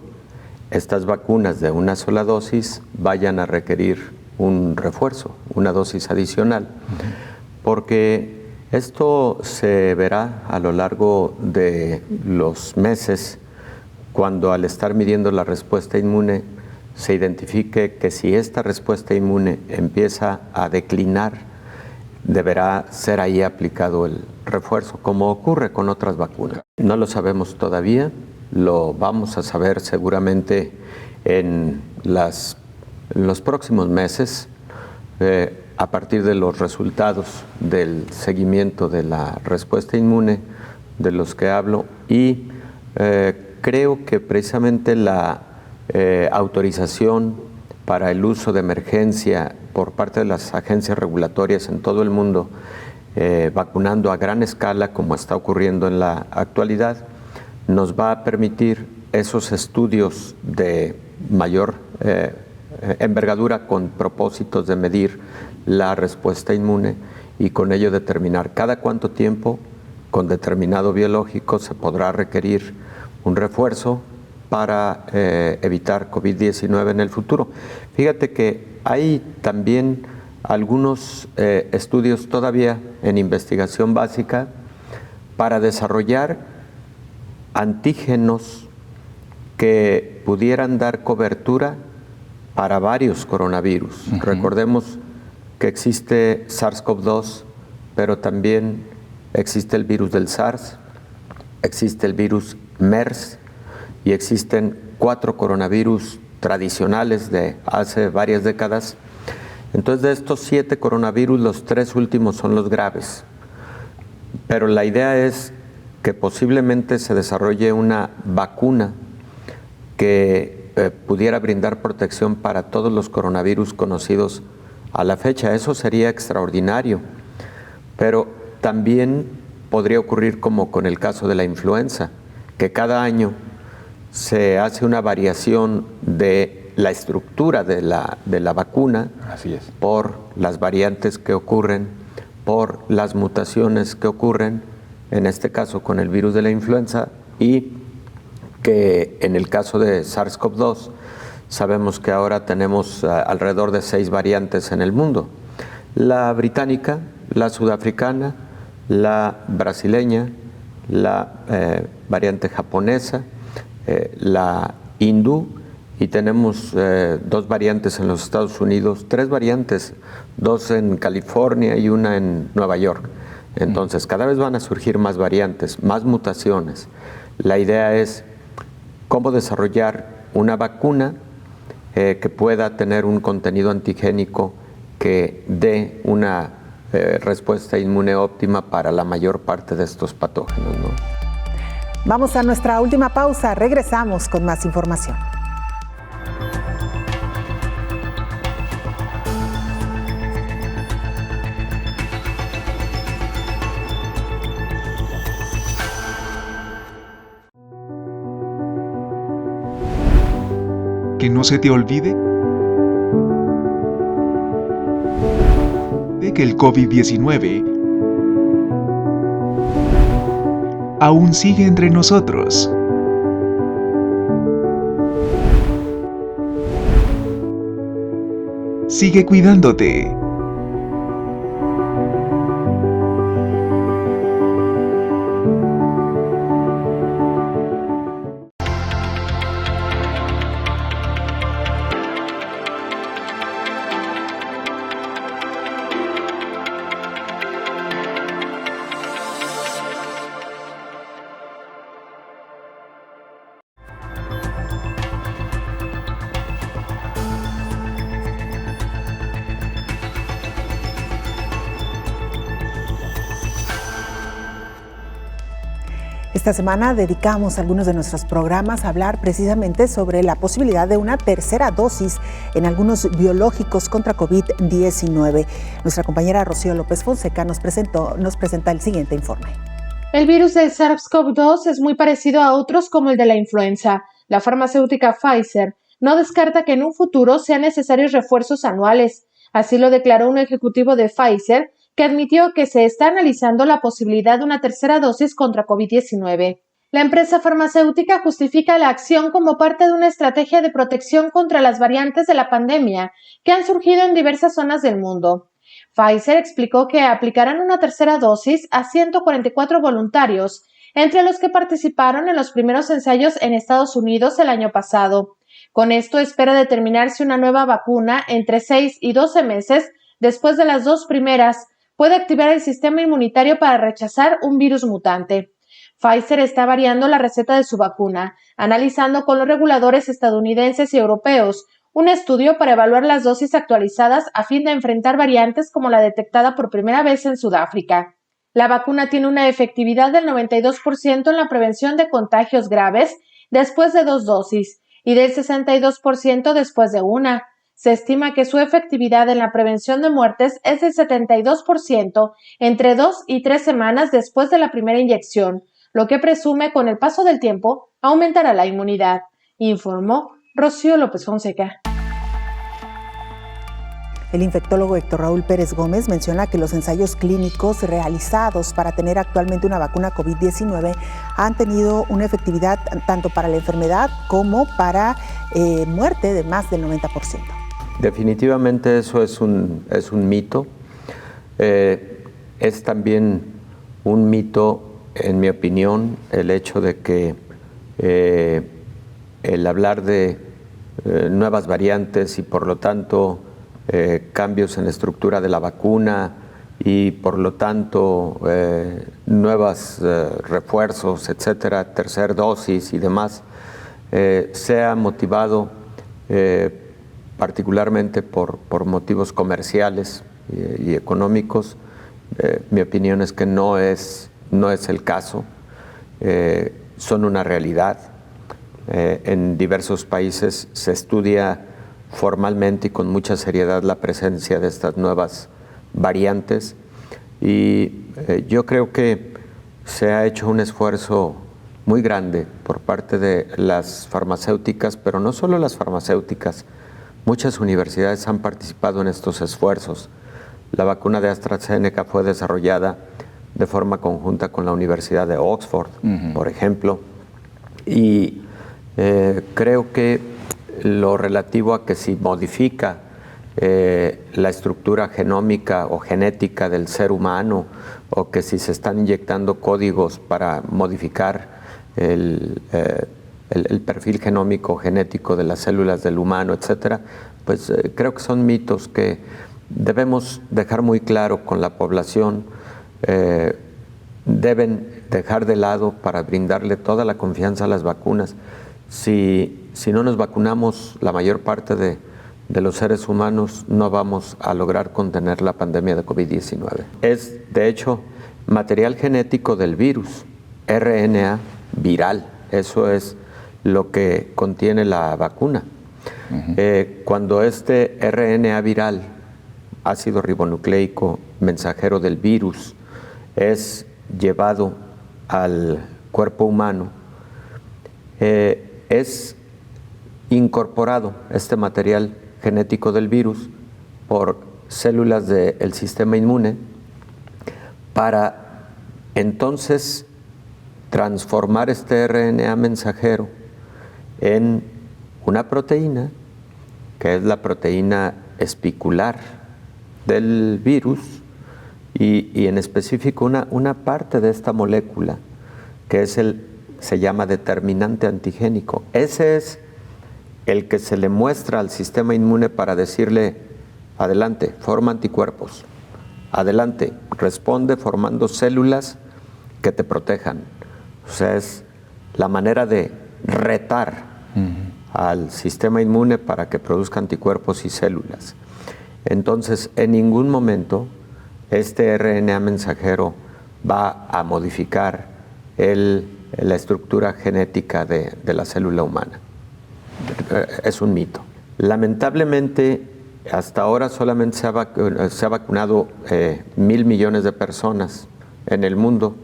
estas vacunas de una sola dosis vayan a requerir un refuerzo, una dosis adicional, porque esto se verá a lo largo de los meses, cuando al estar midiendo la respuesta inmune se identifique que si esta respuesta inmune empieza a declinar, deberá ser ahí aplicado el refuerzo, como ocurre con otras vacunas. No lo sabemos todavía, lo vamos a saber seguramente en los próximos meses, a partir de los resultados del seguimiento de la respuesta inmune de los que hablo, y creo que precisamente la autorización para el uso de emergencia por parte de las agencias regulatorias en todo el mundo, vacunando a gran escala como está ocurriendo en la actualidad, nos va a permitir esos estudios de mayor envergadura con propósitos de medir la respuesta inmune y con ello determinar cada cuánto tiempo con determinado biológico se podrá requerir un refuerzo para evitar COVID-19 en el futuro. Fíjate que hay también algunos estudios todavía en investigación básica para desarrollar antígenos que pudieran dar cobertura para varios coronavirus. Recordemos que existe SARS-CoV-2, pero también existe el virus del SARS, existe el virus MERS y existen 4 coronavirus tradicionales de hace varias décadas. Entonces, de estos 7 coronavirus, los 3 últimos son los graves. Pero la idea es que posiblemente se desarrolle una vacuna que pudiera brindar protección para todos los coronavirus conocidos a la fecha. Eso sería extraordinario, pero también podría ocurrir como con el caso de la influenza, que cada año se hace una variación de la estructura de la vacuna. Así es. Por las variantes que ocurren, por las mutaciones que ocurren, en este caso con el virus de la influenza, y que en el caso de SARS-CoV-2 sabemos que ahora tenemos alrededor de 6 variantes en el mundo. La británica, la sudafricana, la brasileña, la variante japonesa, la hindú, y tenemos 2 variantes en los Estados Unidos, 3 variantes, 2 en California y una en Nueva York. Entonces, cada vez van a surgir más variantes, más mutaciones. La idea es cómo desarrollar una vacuna que pueda tener un contenido antigénico que dé una respuesta inmune óptima para la mayor parte de estos patógenos, ¿no? Vamos a nuestra última pausa, regresamos con más información. Que no se te olvide de que el COVID-19 aún sigue entre nosotros. Sigue cuidándote. Esta semana dedicamos algunos de nuestros programas a hablar precisamente sobre la posibilidad de una tercera dosis en algunos biológicos contra COVID-19. Nuestra compañera Rocío López Fonseca nos presenta el siguiente informe. El virus del SARS-CoV-2 es muy parecido a otros como el de la influenza. La farmacéutica Pfizer no descarta que en un futuro sean necesarios refuerzos anuales. Así lo declaró un ejecutivo de Pfizer, que admitió que se está analizando la posibilidad de una tercera dosis contra COVID-19. La empresa farmacéutica justifica la acción como parte de una estrategia de protección contra las variantes de la pandemia que han surgido en diversas zonas del mundo. Pfizer explicó que aplicarán una tercera dosis a 144 voluntarios, entre los que participaron en los primeros ensayos en Estados Unidos el año pasado. Con esto espera determinar si una nueva vacuna entre 6 y 12 meses después de las 2 primeras puede activar el sistema inmunitario para rechazar un virus mutante. Pfizer está variando la receta de su vacuna, analizando con los reguladores estadounidenses y europeos un estudio para evaluar las dosis actualizadas a fin de enfrentar variantes como la detectada por primera vez en Sudáfrica. La vacuna tiene una efectividad del 92% en la prevención de contagios graves después de 2 dosis y del 62% después de una. Se estima que su efectividad en la prevención de muertes es del 72% entre 2 y 3 semanas después de la primera inyección, lo que presume con el paso del tiempo aumentará la inmunidad, informó Rocío López Fonseca. El infectólogo Héctor Raúl Pérez Gómez menciona que los ensayos clínicos realizados para tener actualmente una vacuna COVID-19 han tenido una efectividad tanto para la enfermedad como para muerte de más del 90%. Definitivamente eso es un mito. Es también un mito, en mi opinión, el hecho de que el hablar de nuevas variantes y por lo tanto cambios en la estructura de la vacuna y por lo tanto nuevos refuerzos, etcétera, tercer dosis y demás, sea motivado particularmente por motivos comerciales y económicos. Mi opinión es que no es el caso, son una realidad. En diversos países se estudia formalmente y con mucha seriedad la presencia de estas nuevas variantes y yo creo que se ha hecho un esfuerzo muy grande por parte de las farmacéuticas, pero no solo las farmacéuticas, muchas universidades han participado en estos esfuerzos. La vacuna de AstraZeneca fue desarrollada de forma conjunta con la Universidad de Oxford, por ejemplo, y creo que lo relativo a que si modifica la estructura genómica o genética del ser humano o que si se están inyectando códigos para modificar el perfil genómico genético de las células del humano, etcétera, pues creo que son mitos que debemos dejar muy claro con la población. Deben dejar de lado para brindarle toda la confianza a las vacunas. Si no nos vacunamos, la mayor parte de los seres humanos no vamos a lograr contener la pandemia de COVID-19. Es, de hecho, material genético del virus, RNA viral. Eso es lo que contiene la vacuna. Cuando este RNA viral, ácido ribonucleico mensajero del virus, es llevado al cuerpo humano, es incorporado este material genético del virus por células del sistema inmune para entonces transformar este RNA mensajero en una proteína, que es la proteína espicular del virus, y en específico una parte de esta molécula, que se llama determinante antigénico. Ese es el que se le muestra al sistema inmune para decirle, adelante, forma anticuerpos, adelante, responde formando células que te protejan. O sea, es la manera de retar al sistema inmune para que produzca anticuerpos y células. Entonces, en ningún momento este RNA mensajero va a modificar la estructura genética de la célula humana. Es un mito. Lamentablemente, hasta ahora solamente se ha vacunado 1.000 millones de personas en el mundo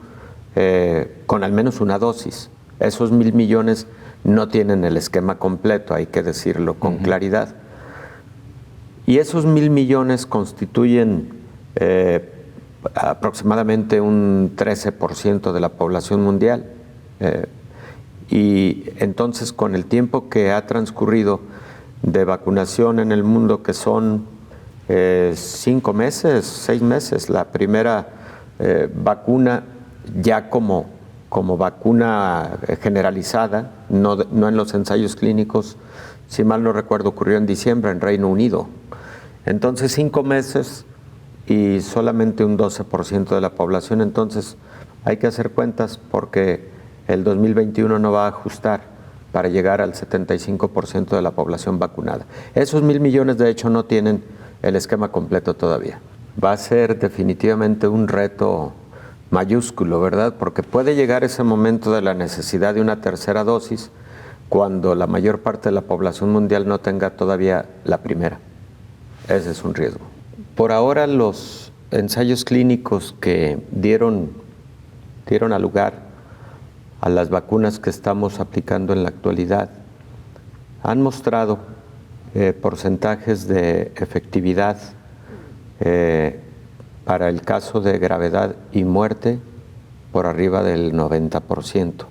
con al menos una dosis. Esos 1.000 millones no tienen el esquema completo, hay que decirlo con claridad. Y esos 1.000 millones constituyen aproximadamente un 13% de la población mundial. Y entonces, con el tiempo que ha transcurrido de vacunación en el mundo, que son 5 meses, 6 meses, la primera vacuna ya como vacuna generalizada, no en los ensayos clínicos, si mal no recuerdo, ocurrió en diciembre en Reino Unido. Entonces, 5 meses y solamente un 12% de la población. Entonces, Hay que hacer cuentas porque el 2021 no va a ajustar para llegar al 75% de la población vacunada. Esos 1,000 millones de hecho no tienen el esquema completo todavía. Va a ser definitivamente un reto mayúsculo, ¿verdad? Porque puede llegar ese momento de la necesidad de una tercera dosis cuando la mayor parte de la población mundial no tenga todavía la primera. Ese es un riesgo. Por ahora los ensayos clínicos que dieron a lugar a las vacunas que estamos aplicando en la actualidad han mostrado porcentajes de efectividad para el caso de gravedad y muerte por arriba del 90%.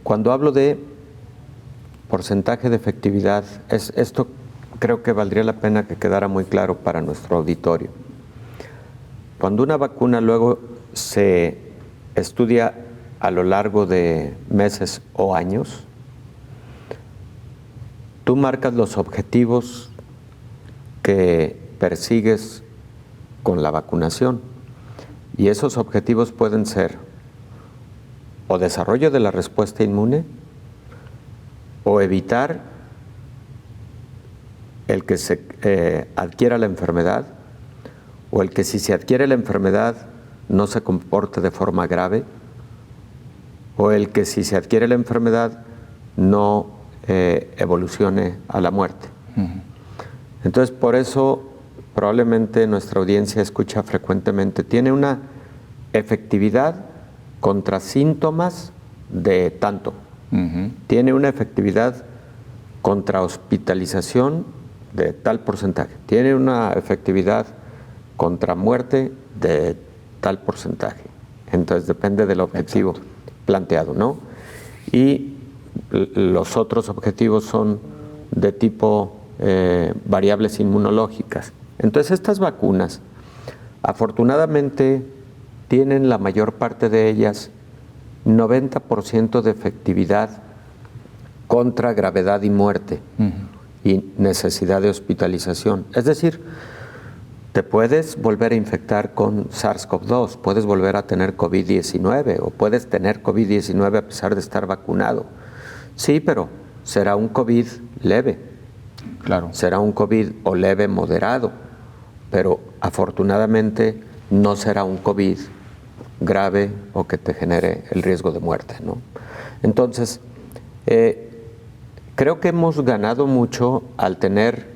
Cuando hablo de porcentaje de efectividad, esto creo que valdría la pena que quedara muy claro para nuestro auditorio. Cuando una vacuna luego se estudia a lo largo de meses o años, tú marcas los objetivos que persigues con la vacunación y esos objetivos pueden ser o desarrollo de la respuesta inmune o evitar el que se adquiera la enfermedad o el que si se adquiere la enfermedad no se comporte de forma grave o el que si se adquiere la enfermedad no evolucione a la muerte. Entonces, por eso probablemente nuestra audiencia escucha frecuentemente, tiene una efectividad contra síntomas de tanto, tiene una efectividad contra hospitalización de tal porcentaje, tiene una efectividad contra muerte de tal porcentaje. Entonces depende del objetivo planteado, ¿no? Y los otros objetivos son de tipo variables inmunológicas. Entonces estas vacunas, afortunadamente, tienen la mayor parte de ellas 90% de efectividad contra gravedad y muerte y necesidad de hospitalización. Es decir, te puedes volver a infectar con SARS-CoV-2, puedes volver a tener COVID-19 o puedes tener COVID-19 a pesar de estar vacunado. Sí, pero será un COVID leve. Claro. Será un COVID o leve moderado, pero afortunadamente no será un COVID grave o que te genere el riesgo de muerte, ¿no? Entonces, creo que hemos ganado mucho al tener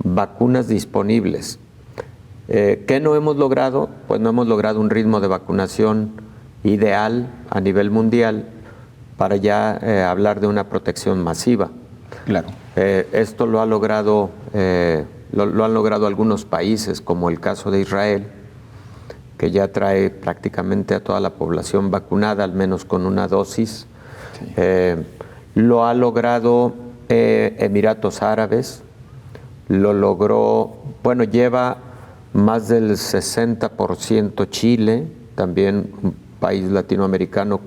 vacunas disponibles. ¿Qué no hemos logrado? Pues no hemos logrado un ritmo de vacunación ideal a nivel mundial para ya hablar de una protección masiva. Claro. Esto lo ha logrado, lo han logrado algunos países, como el caso de Israel, que ya trae prácticamente a toda la población vacunada, al menos con una dosis. Sí. Lo ha logrado Emiratos Árabes, lo logró, bueno, lleva más del 60% Chile, también un país latinoamericano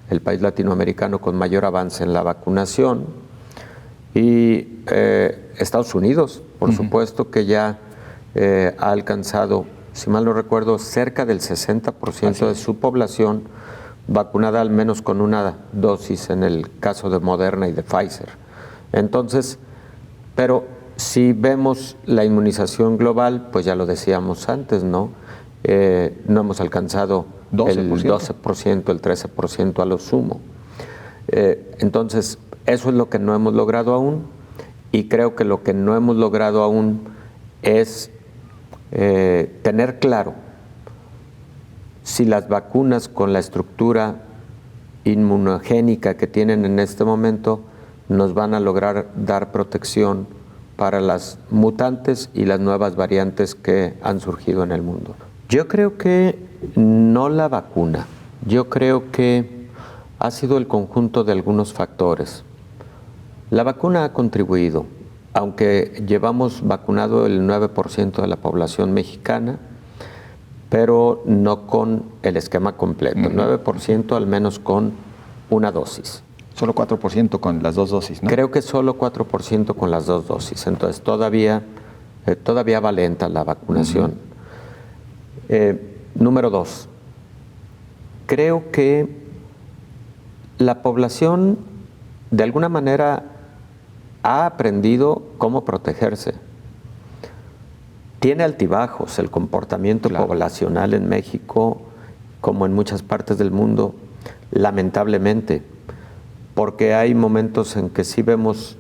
el país latinoamericano con mayor avance en la vacunación, y Estados Unidos, por supuesto, que ya ha alcanzado, si mal no recuerdo, cerca del 60% de su población vacunada al menos con una dosis en el caso de Moderna y de Pfizer. Entonces, pero si vemos la inmunización global, pues ya lo decíamos antes, ¿no? No hemos alcanzado 12%. El 12%, el 13% a lo sumo. Entonces, eso es lo que no hemos logrado aún, y creo que lo que no hemos logrado aún es tener claro si las vacunas con la estructura inmunogénica que tienen en este momento nos van a lograr dar protección para las mutantes y las nuevas variantes que han surgido en el mundo. Yo creo que no la vacuna, yo creo que ha sido el conjunto de algunos factores. La vacuna ha contribuido, aunque llevamos vacunado el 9% de la población mexicana, pero no con el esquema completo, 9% al menos con una dosis. Solo 4% con las dos dosis, ¿no? Creo que solo 4% con las dos dosis, entonces todavía va lenta la vacunación. Número 2, creo que la población de alguna manera ha aprendido cómo protegerse. Tiene altibajos el comportamiento poblacional en México, como en muchas partes del mundo, lamentablemente, porque hay momentos en que sí vemos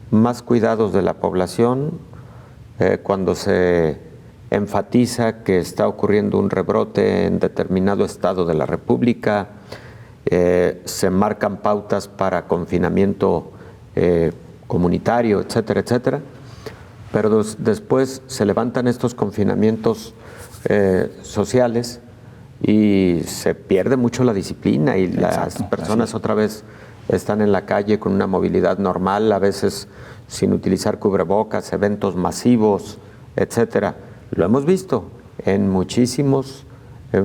más cuidados de la población, cuando se enfatiza que está ocurriendo un rebrote en determinado estado de la República, se marcan pautas para confinamiento comunitario, etcétera, etcétera, pero después se levantan estos confinamientos sociales y se pierde mucho la disciplina y las personas otra vez están en la calle con una movilidad normal, a veces sin utilizar cubrebocas, eventos masivos, etcétera. Lo hemos visto en muchísimos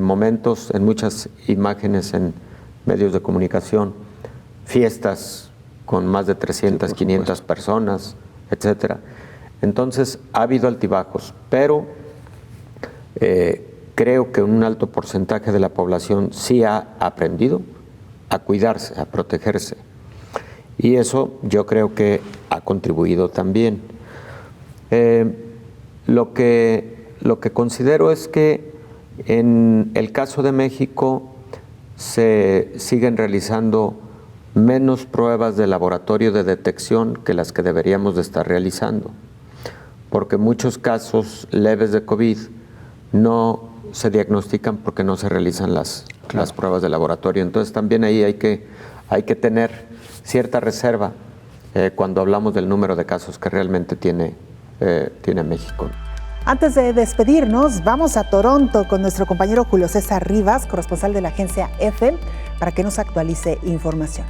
momentos, en muchas imágenes en medios de comunicación, fiestas con más de 300, 500 personas, etcétera. Entonces, ha habido altibajos, pero creo que un alto porcentaje de la población sí ha aprendido a cuidarse, a protegerse. Y eso yo creo que ha contribuido también. Lo que considero es que en el caso de México se siguen realizando menos pruebas de laboratorio de detección que las que deberíamos de estar realizando, porque muchos casos leves de COVID no se diagnostican porque no se realizan las pruebas de laboratorio. Entonces también ahí hay que tener cierta reserva cuando hablamos del número de casos que realmente tiene México. Antes de despedirnos, vamos a Toronto con nuestro compañero Julio César Rivas, corresponsal de la agencia EFE, para que nos actualice información.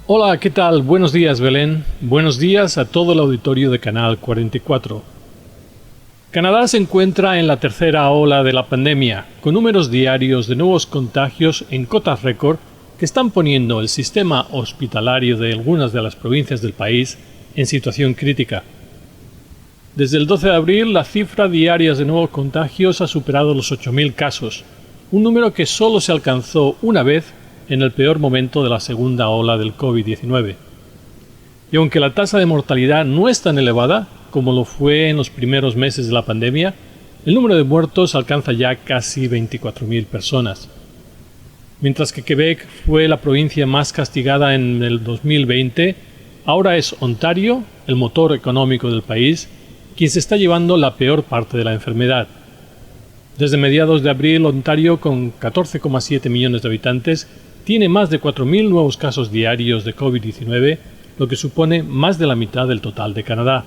Hola, ¿qué tal? Buenos días, Belén. Buenos días a todo el auditorio de Canal 44. Canadá se encuentra en la tercera ola de la pandemia, con números diarios de nuevos contagios en cotas récord que están poniendo el sistema hospitalario de algunas de las provincias del país en situación crítica. Desde el 12 de abril, la cifra diaria de nuevos contagios ha superado los 8.000 casos, un número que solo se alcanzó una vez en el peor momento de la segunda ola del COVID-19. Y aunque la tasa de mortalidad no es tan elevada como lo fue en los primeros meses de la pandemia, el número de muertos alcanza ya casi 24.000 personas. Mientras que Quebec fue la provincia más castigada en el 2020, ahora es Ontario, el motor económico del país, quien se está llevando la peor parte de la enfermedad. Desde mediados de abril, Ontario, con 14,7 millones de habitantes, tiene más de 4.000 nuevos casos diarios de COVID-19, lo que supone más de la mitad del total de Canadá.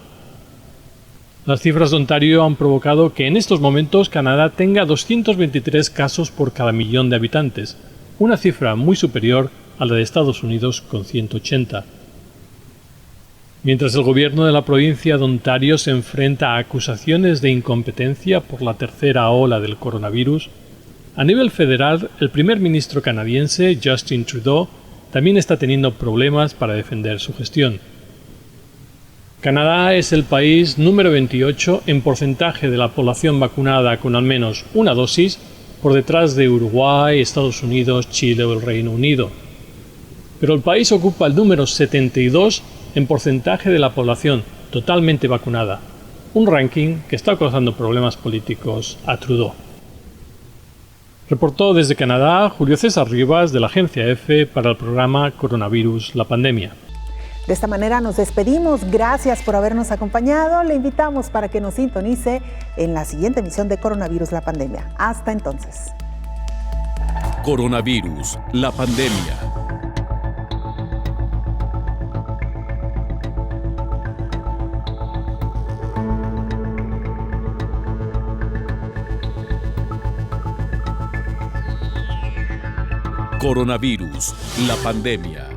Las cifras de Ontario han provocado que en estos momentos Canadá tenga 223 casos por cada millón de habitantes, una cifra muy superior a la de Estados Unidos con 180. Mientras el gobierno de la provincia de Ontario se enfrenta a acusaciones de incompetencia por la tercera ola del coronavirus, a nivel federal el primer ministro canadiense Justin Trudeau también está teniendo problemas para defender su gestión. Canadá es el país número 28 en porcentaje de la población vacunada con al menos una dosis, por detrás de Uruguay, Estados Unidos, Chile o el Reino Unido. Pero el país ocupa el número 72 en porcentaje de la población totalmente vacunada, un ranking que está causando problemas políticos a Trudeau. Reportó desde Canadá Julio César Rivas de la agencia EFE para el programa Coronavirus, la pandemia. De esta manera nos despedimos. Gracias por habernos acompañado. Le invitamos para que nos sintonice en la siguiente emisión de Coronavirus, la pandemia. Hasta entonces. Coronavirus, la pandemia. Coronavirus, la pandemia.